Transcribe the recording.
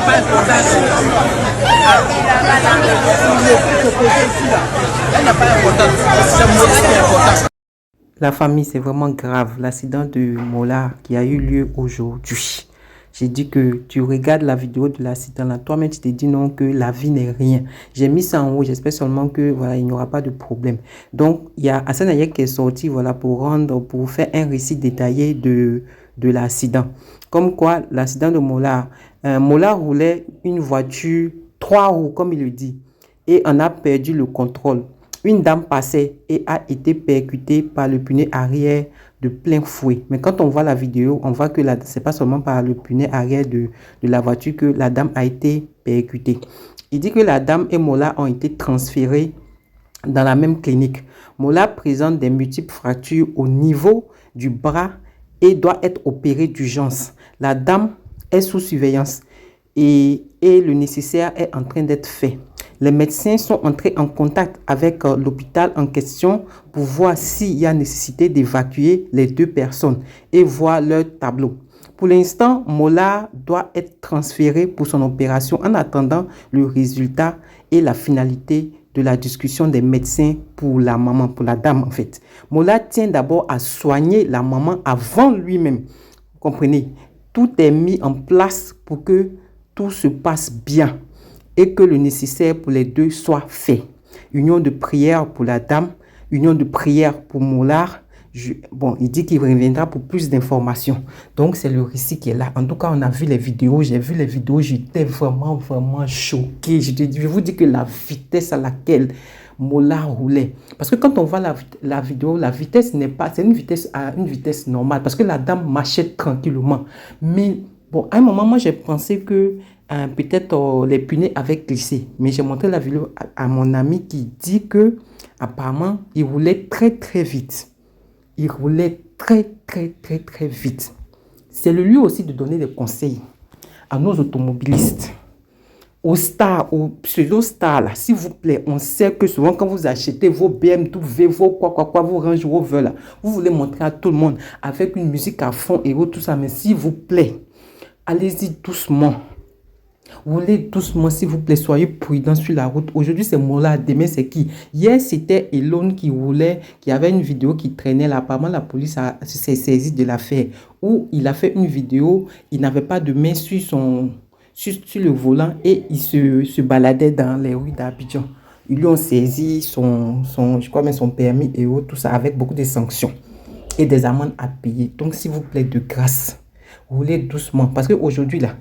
pas important. Elle n'a pas d'importance. C'est Mola qui est important. La famille, c'est vraiment grave. L'accident de Mola qui a eu lieu aujourd'hui. J'ai dit que tu regardes la vidéo de l'accident là. Toi-même, tu te dis non, que la vie n'est rien. J'ai mis ça en haut. J'espère seulement que voilà, il n'y aura pas de problème. Donc, il y a Hassan Ayek qui est sorti voilà, pour faire un récit détaillé de l'accident. Comme quoi, l'accident de Mola. Mola roulait une voiture 3 roues, comme il le dit. Et on a perdu le contrôle. Une dame passait et a été percutée par le pneu arrière de plein fouet. Mais quand on voit la vidéo, on voit que ce n'est pas seulement par le pneu arrière de la voiture que la dame a été percutée. Il dit que la dame et Mola ont été transférés dans la même clinique. Mola présente des multiples fractures au niveau du bras et doit être opéré d'urgence. La dame est sous surveillance et le nécessaire est en train d'être fait. Les médecins sont entrés en contact avec l'hôpital en question pour voir s'il y a nécessité d'évacuer les deux personnes et voir leur tableau. Pour l'instant, Mola doit être transféré pour son opération en attendant le résultat et la finalité de la discussion des médecins pour la maman, pour la dame en fait. Mola tient d'abord à soigner la maman avant lui-même. Vous comprenez? Tout est mis en place pour que tout se passe bien et que le nécessaire pour les deux soit fait. Union de prière pour la dame, union de prière pour Mola. Bon, il dit qu'il reviendra pour plus d'informations. Donc, c'est le récit qui est là. En tout cas, on a vu les vidéos. J'ai vu les vidéos. J'étais vraiment choqué. Je vous dis que la vitesse à laquelle Mola roulait. Parce que quand on voit la vidéo, la vitesse n'est pas... C'est une vitesse normale. Parce que la dame marchait tranquillement. Mais, bon, à un moment, moi, j'ai pensé que peut-être les pneus avaient glissé. Mais j'ai montré la vidéo à mon ami qui dit que apparemment, il roulait très vite. Il roulait très vite. C'est le lieu aussi de donner des conseils à nos automobilistes. Aux stars, aux pseudo-stars, là, s'il vous plaît, on sait que souvent quand vous achetez vos BMW, vos vos Range Rover, là, vous voulez montrer à tout le monde avec une musique à fond et tout ça, mais s'il vous plaît, allez-y doucement. Roulez doucement, s'il vous plaît, soyez prudents sur la route. Aujourd'hui, c'est Mola, demain, c'est qui? Hier, c'était Elon qui roulait, qui avait une vidéo qui traînait là. Apparemment, la police s'est saisie de l'affaire. Où il a fait une vidéo, il n'avait pas de main sur le volant et il se baladait dans les rues d'Abidjan. Ils lui ont saisi je crois même son permis et tout ça, avec beaucoup de sanctions et des amendes à payer. Donc, s'il vous plaît, de grâce, roulez doucement. Parce qu'aujourd'hui, là,